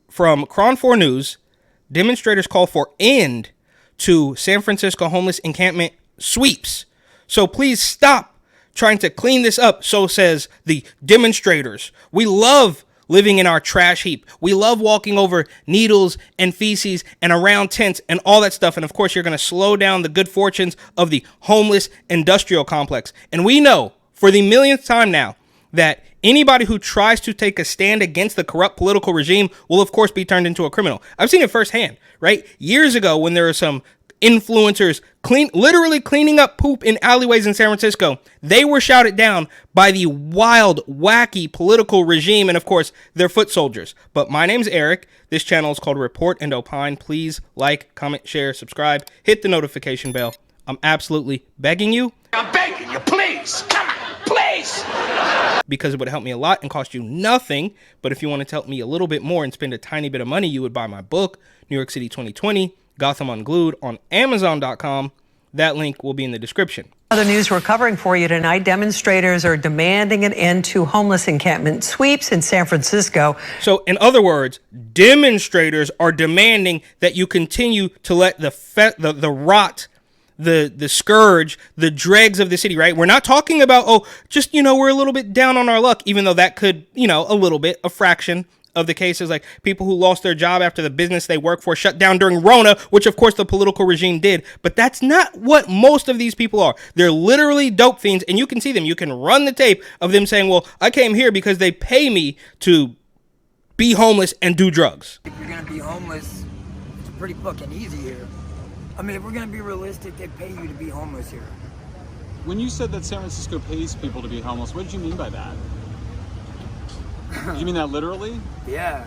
from Cron 4 News, demonstrators call for end to San Francisco homeless encampment sweeps. So please stop trying to clean this up. So says the demonstrators. We love living in our trash heap. We love walking over needles and feces and around tents and all that stuff. And of course, you're going to slow down the good fortunes of the homeless industrial complex. And we know for the millionth time now that anybody who tries to take a stand against the corrupt political regime will, of course, be turned into a criminal. I've seen it firsthand, right? Years ago, when there were some influencers literally cleaning up poop in alleyways in San Francisco, they were shouted down by the wild, wacky political regime and, of course, their foot soldiers. But my name's Eric. This channel is called Report and Opine. Please like, comment, share, subscribe, hit the notification bell. I'm absolutely begging you. I'm begging you, please. Come on, please. Because it would help me a lot and cost you nothing. But if you wanted to help me a little bit more and spend a tiny bit of money, you would buy my book, New York City 2020, Gotham Unglued, on Amazon.com. That link will be in the description. Other news we're covering for you tonight. Demonstrators are demanding an end to homeless encampment sweeps in San Francisco. So in other words, demonstrators are demanding that you continue to let the rot, the scourge, the dregs of the city, right? We're not talking about, we're a little bit down on our luck, even though that could, a little bit, a fraction of the cases, like people who lost their job after the business they work for shut down during Rona, which of course the political regime did. But that's not what most of these people are. They're literally dope fiends, and you can see them. You can run the tape of them saying, well, I came here because they pay me to be homeless and do drugs. If you're going to be homeless, it's pretty fucking easy here. I mean, if we're going to be realistic, they pay you to be homeless here. When you said that San Francisco pays people to be homeless, what did you mean by that? Did you mean that literally? Yeah.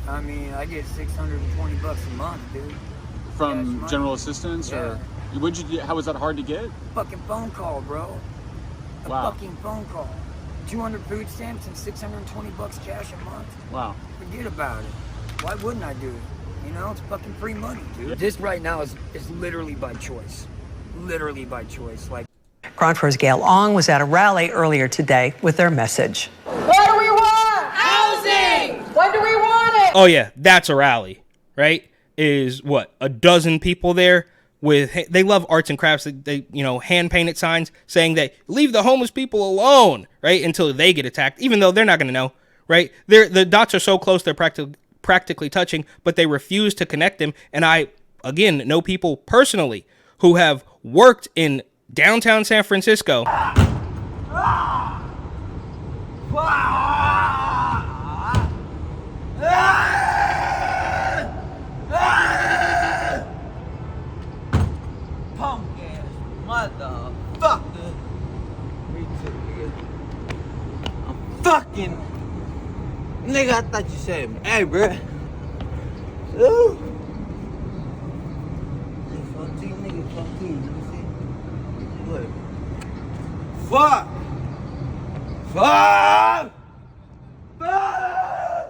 I mean, I get $620 a month, dude. From general assistance, yeah. Or how was that hard to get? Fucking phone call, bro. Wow. Fucking phone call. 200 food stamps and $620 cash a month. Wow. Forget about it. Why wouldn't I do it? It's fucking free money, dude. This right now is literally by choice. Literally by choice. Like, Cron 4's Gail Ong was at a rally earlier today with their message. What do we want? Housing! When do we want it? Oh yeah, that's a rally, right? Is what, a dozen people there they love arts and crafts. They hand painted signs saying that leave the homeless people alone, right? Until they get attacked, even though they're not going to know, right? The dots are so close, they're practically touching, but they refuse to connect them. And I, again, know people personally who have worked in downtown San Francisco. Punk ass motherfucker. I'm fucking nigga, I thought you said, hey, bro. Ooh. Fuck you, nigga, fuck you. Let me see. Look. Fuck. Fuck. Fuck.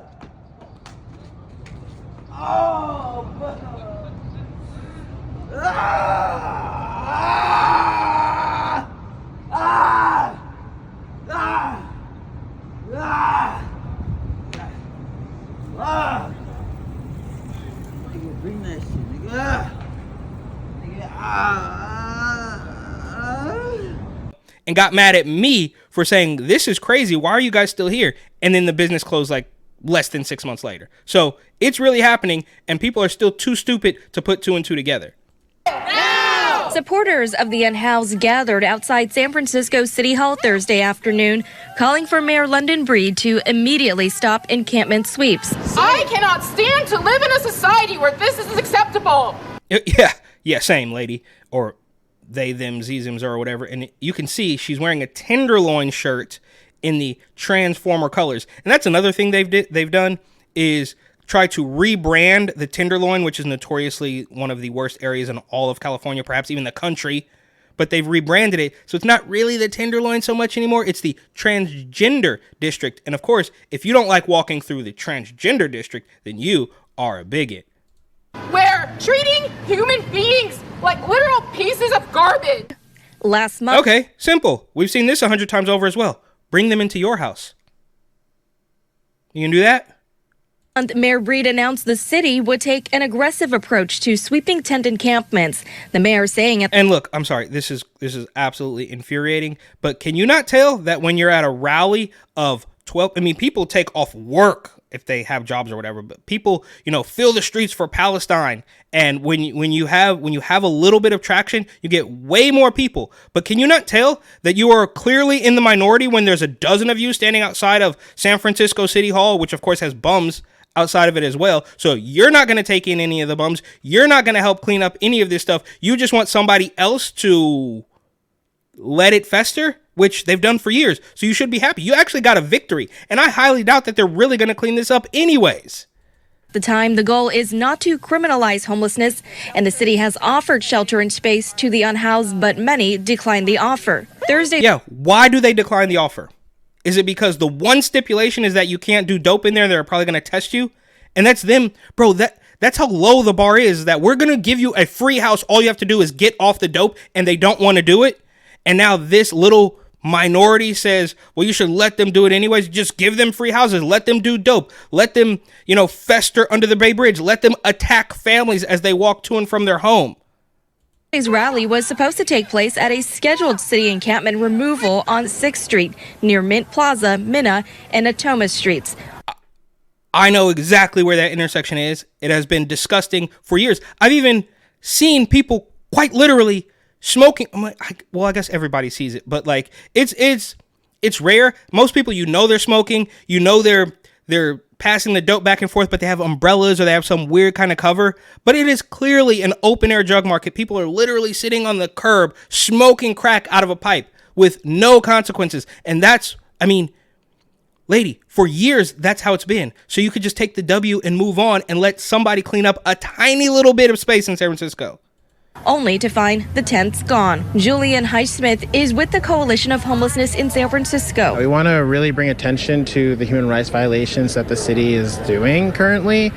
Oh, fuck. Nigga, bring that shit, nigga. And got mad at me for saying, this is crazy. Why are you guys still here? And then the business closed like less than 6 months later. So it's really happening, and people are still too stupid to put two and two together. Now! Supporters of the unhoused gathered outside San Francisco City Hall Thursday afternoon, calling for Mayor London Breed to immediately stop encampment sweeps. I cannot stand to live in a society where this is acceptable. Yeah, same, lady. Or they, them, zeezims, or whatever. And you can see she's wearing a Tenderloin shirt in the Transformer colors. And that's another thing they've done is try to rebrand the Tenderloin, which is notoriously one of the worst areas in all of California, perhaps even the country. But they've rebranded it, so it's not really the Tenderloin so much anymore. It's the Transgender District. And of course, if you don't like walking through the Transgender District, then you are a bigot. We're treating human beings like literal pieces of garbage. Last month. Okay, simple. We've seen this 100 times over as well. Bring them into your house. You can do that? Mayor Breed announced the city would take an aggressive approach to sweeping tent encampments. The mayor saying And look, I'm sorry, this is absolutely infuriating, but can you not tell that when you're at a rally of 12, I mean, people take off work if they have jobs or whatever, but people, fill the streets for Palestine. And when you have a little bit of traction, you get way more people. But can you not tell that you are clearly in the minority when there's a dozen of you standing outside of San Francisco City Hall, which of course has bums outside of it as well. So you're not going to take in any of the bums. You're not going to help clean up any of this stuff. You just want somebody else to let it fester, which they've done for years. So you should be happy. You actually got a victory. And I highly doubt that they're really going to clean this up anyways. the time, the goal is not to criminalize homelessness, and the city has offered shelter and space to the unhoused, but many declined the offer. Thursday. Yeah, why do they decline the offer? Is it because the one stipulation is that you can't do dope in there? They're probably going to test you, and that's them, bro. That's how low the bar is. That we're going to give you a free house. All you have to do is get off the dope, and they don't want to do it. And now this little minority says, well, you should let them do it anyways. Just give them free houses. Let them do dope. Let them, fester under the Bay Bridge. Let them attack families as they walk to and from their home. Today's rally was supposed to take place at a scheduled city encampment removal on 6th Street near Mint Plaza, Minna, and Atoma Streets. I know exactly where that intersection is. It has been disgusting for years. I've even seen people quite literally smoking. I'm like, well, I guess everybody sees it, but like it's rare. Most people, they're smoking, they're passing the dope back and forth, but they have umbrellas or they have some weird kind of cover. But it is clearly an open air drug market. People are literally sitting on the curb smoking crack out of a pipe with no consequences. And lady, for years, that's how it's been. So you could just take the W and move on and let somebody clean up a tiny little bit of space in San Francisco. Only to find the tents gone. Julian Highsmith is with the Coalition of Homelessness in San Francisco. We want to really bring attention to the human rights violations that the city is doing currently.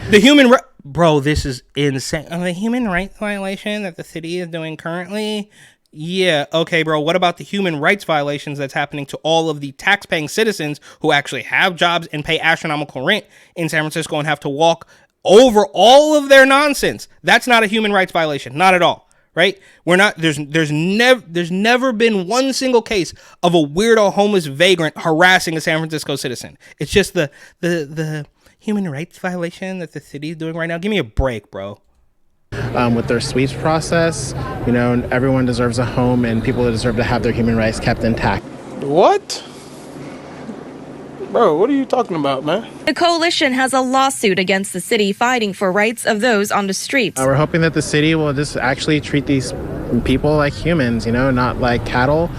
Bro, this is insane. The human rights violation that the city is doing currently? Yeah, okay, bro. What about the human rights violations that's happening to all of the tax-paying citizens who actually have jobs and pay astronomical rent in San Francisco and have to walk over all of their nonsense? That's not a human rights violation. Not at all. Right? There's never been one single case of a weirdo homeless vagrant harassing a San Francisco citizen. It's just the human rights violation that the city is doing right now. Give me a break, bro. With their sweeps process, everyone deserves a home and people deserve to have their human rights kept intact. What? Bro, what are you talking about, man? The coalition has a lawsuit against the city fighting for rights of those on the streets. We're hoping that the city will just actually treat these people like humans, not like cattle.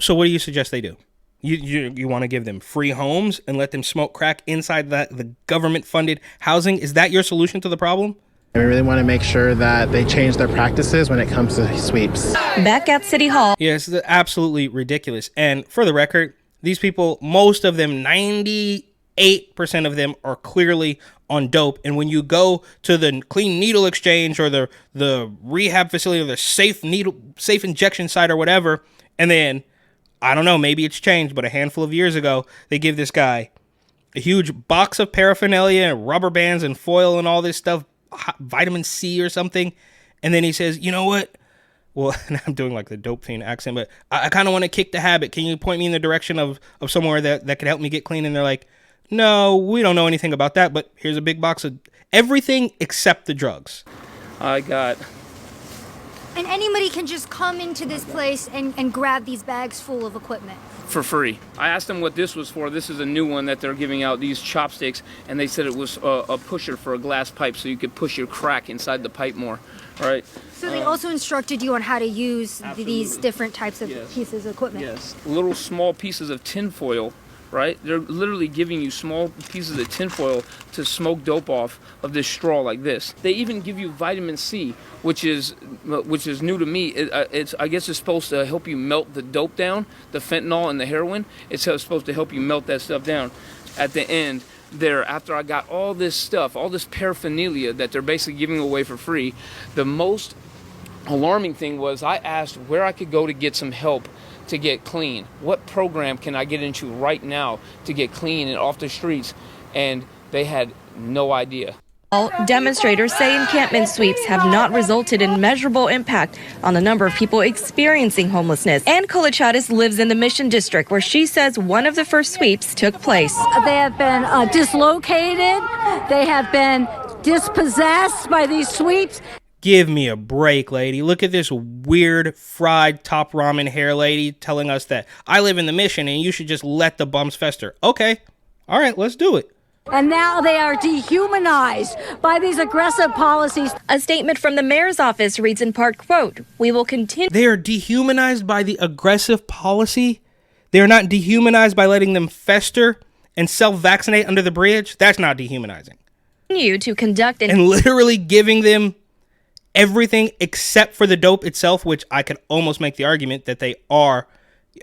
So what do you suggest they do? You want to give them free homes and let them smoke crack inside the government-funded housing? Is that your solution to the problem? And we really want to make sure that they change their practices when it comes to sweeps. Back at City Hall. Yes, absolutely ridiculous. And for the record, these people, most of them, 98% of them are clearly on dope. And when you go to the clean needle exchange or the rehab facility or the safe injection site or whatever, and then, I don't know, maybe it's changed, but a handful of years ago, they give this guy a huge box of paraphernalia and rubber bands and foil and all this stuff, vitamin C or something. And then he says, you know what? Well, I'm doing like the dope fiend accent, but I kind of want to kick the habit. Can you point me in the direction of somewhere that could help me get clean? And they're like, no, we don't know anything about that, but here's a big box of everything except the drugs. And anybody can just come into this place and grab these bags full of equipment. For free. I asked them what this was for. This is a new one that they're giving out, these chopsticks, and they said it was a pusher for a glass pipe so you could push your crack inside the pipe more. All right. So they also instructed you on how to use these different types of pieces of equipment. Yes. Little small pieces of tinfoil, right? They're literally giving you small pieces of tinfoil to smoke dope off of this straw like this. They even give you vitamin C, which is new to me. I guess it's supposed to help you melt the dope down, the fentanyl and the heroin. It's supposed to help you melt that stuff down. At the end, after I got all this stuff, all this paraphernalia that they're basically giving away for free, the most alarming thing was I asked where I could go to get some help to get clean. What program can I get into right now to get clean and off the streets? And They had no idea. Demonstrators say encampment sweeps have not resulted in measurable impact on the number of people experiencing homelessness. Ann Kolichatis lives in the Mission District, where she says one of the first sweeps took place. They have been dislocated. They have been dispossessed by these sweeps. Give me a break, lady. Look at this weird fried top ramen hair lady telling us that I live in the Mission and you should just let the bums fester. Okay. All right, let's do it. And now they are dehumanized by these aggressive policies. A statement from the mayor's office reads in part, quote, "We will continue." They are dehumanized by the aggressive policy? They are not dehumanized by letting them fester and self-vaccinate under the bridge? That's not dehumanizing. To conduct and literally giving them everything except for the dope itself, which I could almost make the argument that they are.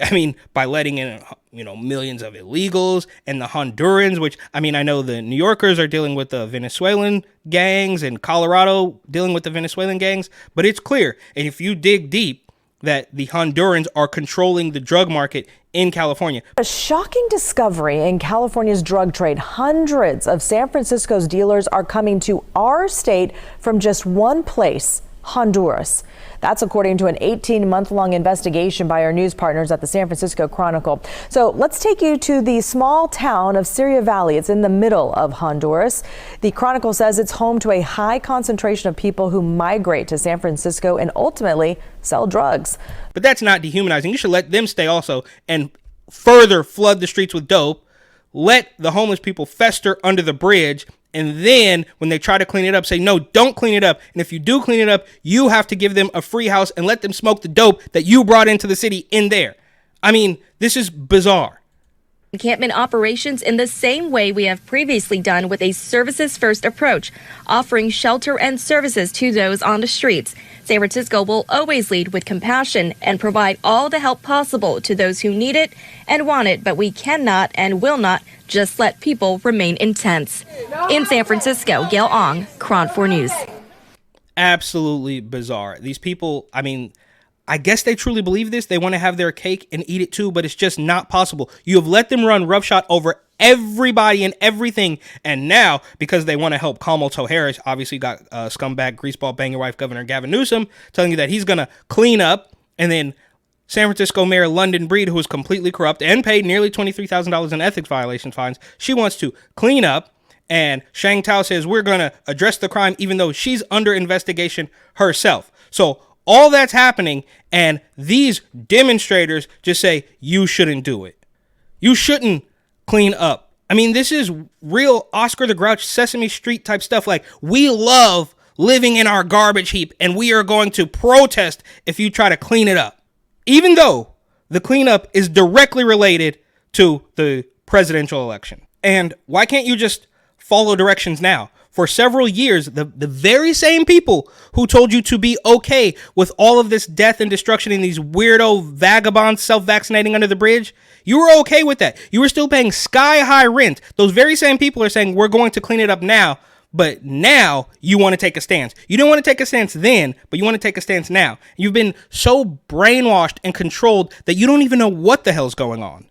I mean, by letting in, millions of illegals and the Hondurans, which, I mean, I know the New Yorkers are dealing with the Venezuelan gangs and Colorado dealing with the Venezuelan gangs. But it's clear, and if you dig deep, that the Hondurans are controlling the drug market in California. A shocking discovery in California's drug trade. Hundreds of San Francisco's dealers are coming to our state from just one place, Honduras. That's according to an 18-month-long investigation by our news partners at the San Francisco Chronicle. So let's take you to the small town of Syria Valley. It's in the middle of Honduras. The Chronicle says it's home to a high concentration of people who migrate to San Francisco and ultimately sell drugs. But that's not dehumanizing. You should let them stay also and further flood the streets with dope. Let the homeless people fester under the bridge. And then when they try to clean it up, say, no, don't clean it up. And if you do clean it up, you have to give them a free house and let them smoke the dope that you brought into the city in there. I mean, this is bizarre. Encampment operations in the same way we have previously done, with a services-first approach, offering shelter and services to those on the streets. San Francisco will always lead with compassion and provide all the help possible to those who need it and want it, but we cannot and will not just let people remain in tents. In San Francisco, Gail Ong, Cron 4 News. Absolutely bizarre. These people, I mean, I guess they truly believe this. They want to have their cake and eat it too, but it's just not possible. You have let them run roughshod over everybody and everything. And now, because they want to help Kamala Harris, obviously got scumbag, greaseball, bang your wife, Governor Gavin Newsom, telling you that he's going to clean up. And then San Francisco Mayor London Breed, who is completely corrupt and paid nearly $23,000 in ethics violation fines, she wants to clean up. And Shang Tao says we're going to address the crime, even though she's under investigation herself. So all that's happening, and these demonstrators just say, you shouldn't do it. You shouldn't clean up. I mean, this is real Oscar the Grouch, Sesame Street type stuff. Like, we love living in our garbage heap, and we are going to protest if you try to clean it up. Even though the cleanup is directly related to the presidential election. And why can't you just follow directions now? For several years, the very same people who told you to be okay with all of this death and destruction and these weirdo vagabonds self-vaccinating under the bridge, you were okay with that. You were still paying sky-high rent. Those very same people are saying, we're going to clean it up now, but now you want to take a stance. You didn't want to take a stance then, but you want to take a stance now. You've been so brainwashed and controlled that you don't even know what the hell's going on.